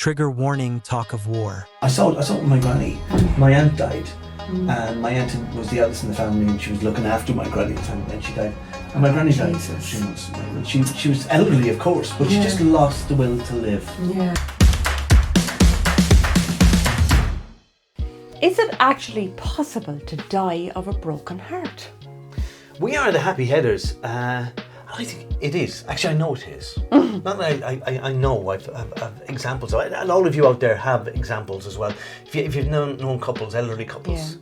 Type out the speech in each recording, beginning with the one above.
Trigger warning, talk of war. I saw it with my granny. My aunt died, and my aunt was the eldest in the family, and she was looking after my granny at the time when she died. And my granny died 3 months later. And she was elderly, of course, but she just lost the will to live. Yeah. Is it actually possible to die of a broken heart? We are the happy headers. I think it is. Actually, I know it is. Not that I know. I've examples of it. And all of you out there have examples as well. If you've known couples, elderly couples,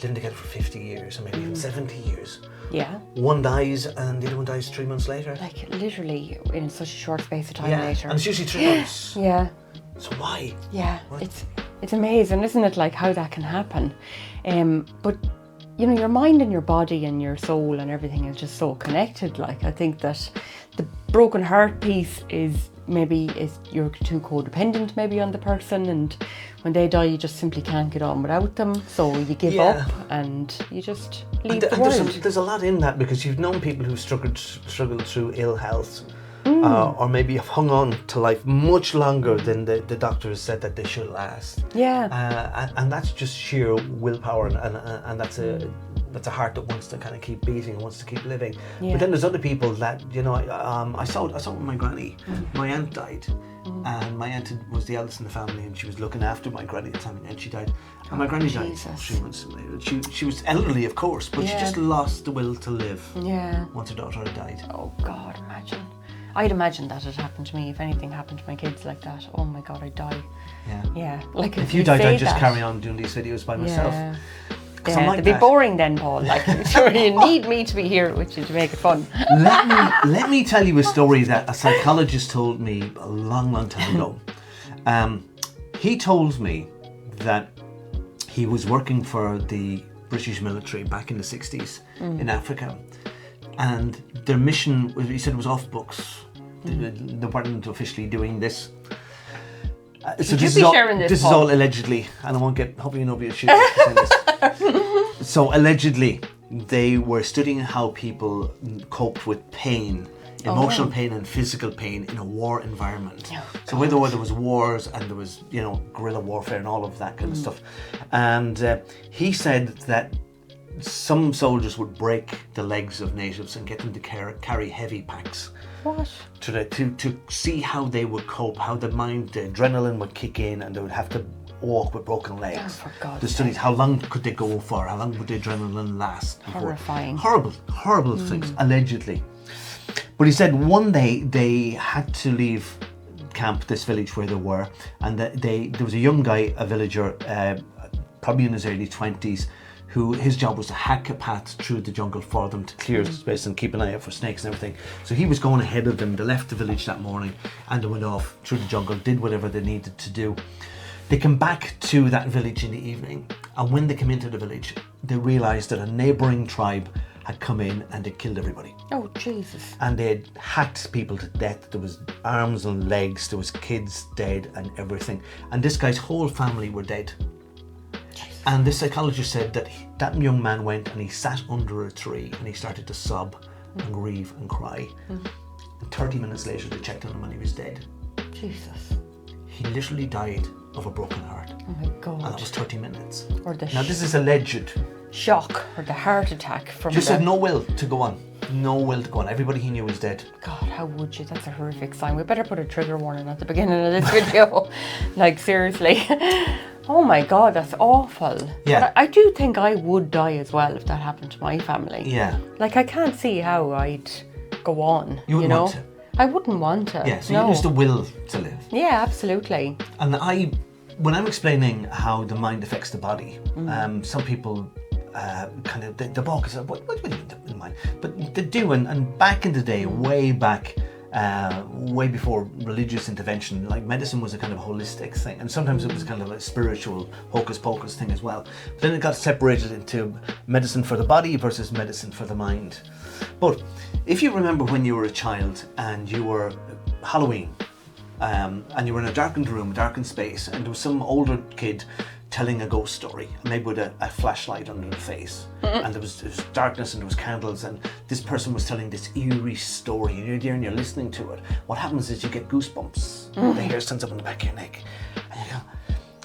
living together for 50 years or maybe even 70 years. Yeah. One dies and the other one dies 3 months later. Like literally in such a short space of time later. And it's usually 3 months. Yeah. So why? Yeah. It's amazing, isn't it? Like how that can happen. But you know, your mind and your body and your soul and everything is just so connected. Like I think that the broken heart piece is you're too codependent maybe on the person, and when they die you just simply can't get on without them, so you give up and you just leave the world. There's a lot in that, because you've known people who struggled through ill health, or maybe have hung on to life much longer than the doctors said that they should last. Yeah. And that's just sheer willpower, and that's a heart that wants to kind of keep beating, wants to keep living. Yeah. But then there's other people that, you know, I saw it with my granny. My aunt died, and my aunt was the eldest in the family, and she was looking after my granny at the time, and she died. And my granny died 3 months later. She was elderly, of course, but she just lost the will to live. Yeah. Once her daughter had died. Oh God, imagine. I'd imagine that had happened to me. If anything happened to my kids like that, oh my God, I'd die. Yeah. Yeah. Like if you died, I'd just carry on doing these videos by myself. Yeah. Yeah, it'd be boring then, Paul. Like, sure, you need me to be here with you to make it fun. Let me tell you a story that a psychologist told me a long time ago. He told me that he was working for the British military back in the 60s in Africa, and their mission, he said, was off books. They weren't officially doing this. So this is all allegedly, and I won't get, hopefully nobody will shoot me for saying this. So allegedly, they were studying how people coped with pain, emotional pain and physical pain in a war environment. So where there was wars and there was, you know, guerrilla warfare and all of that kind of stuff. And he said that some soldiers would break the legs of natives and get them to carry heavy packs. What? To see how they would cope, how the adrenaline would kick in, and they would have to walk with broken legs. Oh, for God's the studies, how long could they go for? How long would the adrenaline last? Horrifying. Horrible things, allegedly. But he said one day they had to leave camp, this village where they were, and there was a young guy, a villager, probably in his early 20s, who his job was to hack a path through the jungle for them to clear space and keep an eye out for snakes and everything. So he was going ahead of them. They left the village that morning and they went off through the jungle, did whatever they needed to do. They came back to that village in the evening, and when they came into the village, they realised that a neighbouring tribe had come in and they'd killed everybody. Oh, Jesus. And they'd hacked people to death. There was arms and legs, there was kids dead and everything. And this guy's whole family were dead. And this psychologist said that that young man went and he sat under a tree and he started to sob and grieve and cry. And 30 minutes later they checked on him and he was dead. Jesus. He literally died of a broken heart. Oh my God. And that was 30 minutes. Or the now this is alleged. Shock or the heart attack from Just had no will to go on. No will to go on. Everybody he knew was dead. God, how would you? That's a horrific sign. We better put a trigger warning at the beginning of this video. Like, seriously. Oh my God, that's awful. Yeah. But I do think I would die as well if that happened to my family. Yeah. Like, I can't see how I'd go on. You wouldn't want to. I wouldn't want to. Yeah, so you lose the will to live. Yeah, absolutely. And when I'm explaining how the mind affects the body, some people kind of, they balk and say, what do you mean the mind? But they do, and back in the day, way back, way before religious intervention, like medicine was a kind of holistic thing, and sometimes it was kind of a spiritual hocus pocus thing as well. But then it got separated into medicine for the body versus medicine for the mind. But if you remember when you were a child and you were Halloween, and you were in a darkened room, darkened space, and there was some older kid telling a ghost story, maybe with a flashlight under the face, and there was darkness and there was candles, and this person was telling this eerie story, and you're there and you're listening to it. What happens is you get goosebumps, the hair stands up on the back of your neck,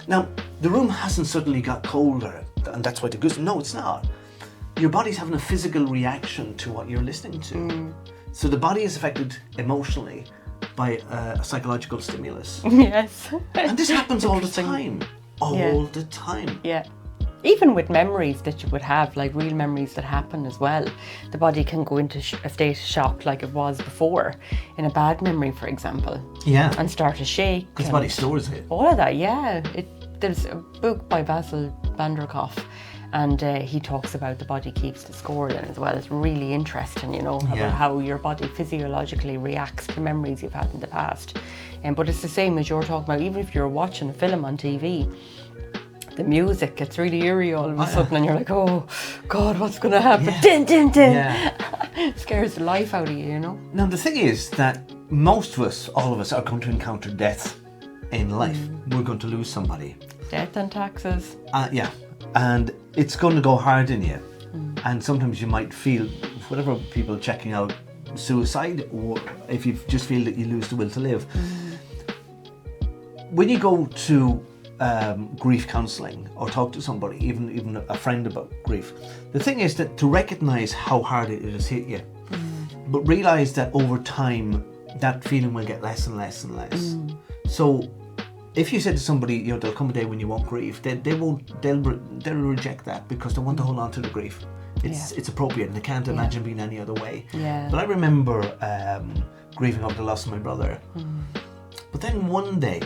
Now, the room hasn't suddenly got colder, and that's why the goose. No, it's not. Your body's having a physical reaction to what you're listening to. So the body is affected emotionally by a psychological stimulus. Yes. And this happens all the time. All the time. Yeah. Even with memories that you would have, like real memories that happen as well, the body can go into a state of shock like it was before, in a bad memory, for example. Yeah. And start to shake. Because the body stores it. All of that, yeah. There's a book by Basil van der Kolk, and he talks about the body keeps the score then as well. It's really interesting, about how your body physiologically reacts to memories you've had in the past. But it's the same as you're talking about, even if you're watching a film on TV, the music gets really eerie all of a sudden, and you're like, oh God, what's going to happen? Yeah. Din, din, din. Yeah. It scares the life out of you, Now, the thing is that most of us, all of us, are going to encounter death in life. We're going to lose somebody. Death and taxes. Yeah. And it's going to go hard in you. And sometimes you might feel, whatever people checking out, suicide, or if you just feel that you lose the will to live. When you go to grief counselling or talk to somebody, even a friend about grief, the thing is that to recognise how hard it has hit you, but realise that over time that feeling will get less and less and less. So if you said to somebody, there'll come a day when you won't grieve, they'll reject that because they want to hold on to the grief. It's appropriate, and they can't imagine being any other way. But I remember grieving over the loss of my brother. But then one day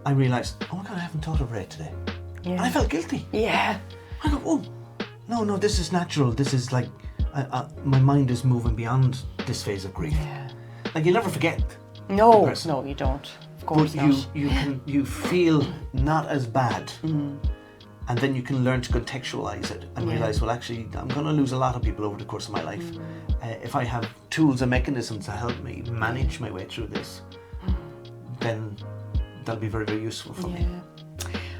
I realised, oh my God, I haven't thought of Ray today. And I felt guilty. I go, oh, no, this is natural. This is like, my mind is moving beyond this phase of grief. Like, you'll never forget. No, you don't. Of course not. You feel not as bad. And then you can learn to contextualise it and realise, well, actually, I'm going to lose a lot of people over the course of my life. If I have tools and mechanisms to help me manage my way through this, then that'll be very, very useful for me.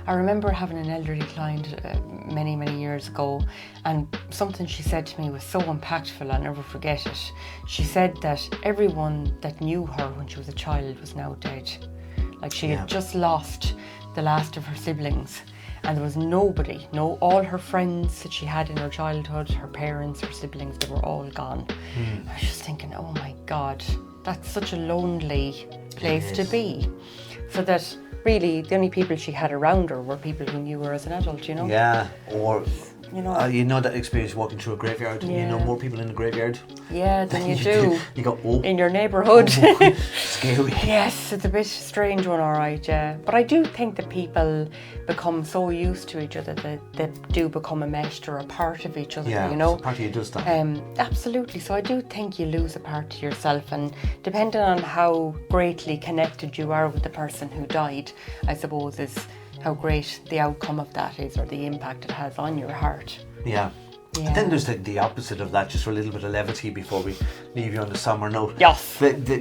I remember having an elderly client many, many years ago, and something she said to me was so impactful, I'll never forget it. She said that everyone that knew her when she was a child was now dead. Like, she had just lost the last of her siblings, and there was nobody, all her friends that she had in her childhood, her parents, her siblings, they were all gone. I was just thinking, oh my God, that's such a lonely place to be. So that really the only people she had around her were people who knew her as an adult, Yeah, or that experience walking through a graveyard, and you know more people in the graveyard. Yeah, than you do. You go, oh. In your neighbourhood. Oh, scary. Yes, it's a bit strange one, all right, yeah. But I do think that people become so used to each other that they do become enmeshed or a part of each other, so part of you does that. Absolutely. So I do think you lose a part of yourself, and depending on how greatly connected you are with the person who died, I suppose is how great the outcome of that is, or the impact it has on your heart. Yeah. And then there's the opposite of that, just for a little bit of levity before we leave you on the somber note. Yes. The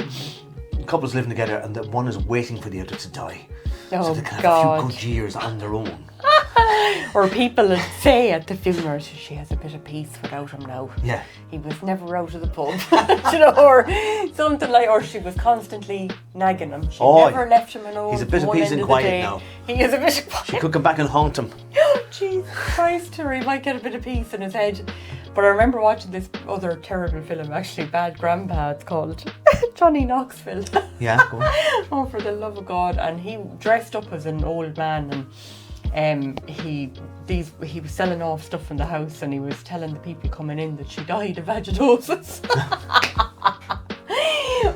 couple's living together, and the one is waiting for the other to die. So they can have a few good years on their own. Or people would say at the funeral, she has a bit of peace without him now. Yeah. He was never out of the pub. Or something like, or she was constantly nagging him. She never left him alone. He's a bit of peace and quiet now. He is a bit of quiet. She could come back and haunt him. Jesus Christ, or he might get a bit of peace in his head. But I remember watching this other terrible film, actually, Bad Grandpa, it's called. Johnny Knoxville. Yeah, go on. Oh, for the love of God. And he dressed up as an old man, and he was selling off stuff in the house, and he was telling the people coming in that she died of vaginosis.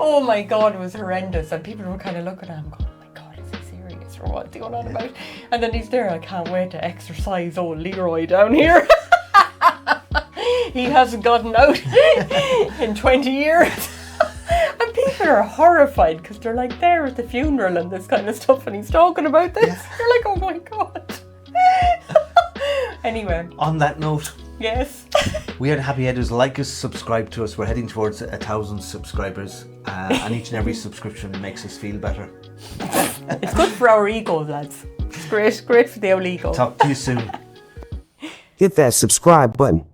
Oh my God, it was horrendous. And people were kind of looking at him going, oh my God, is he serious or what's he going on about? And then he's there, I can't wait to exercise old Leroy down here. He hasn't gotten out in 20 years. And people are horrified because they're like there at the funeral and this kind of stuff, and he's talking about this. They're like, oh my God. Anyway. On that note. Yes. We are the Happy Headers. Like us, subscribe to us. We're heading towards 1,000 subscribers. And each and every subscription makes us feel better. It's good for our ego, lads. It's great for the old ego. Talk to you soon. Hit that subscribe button.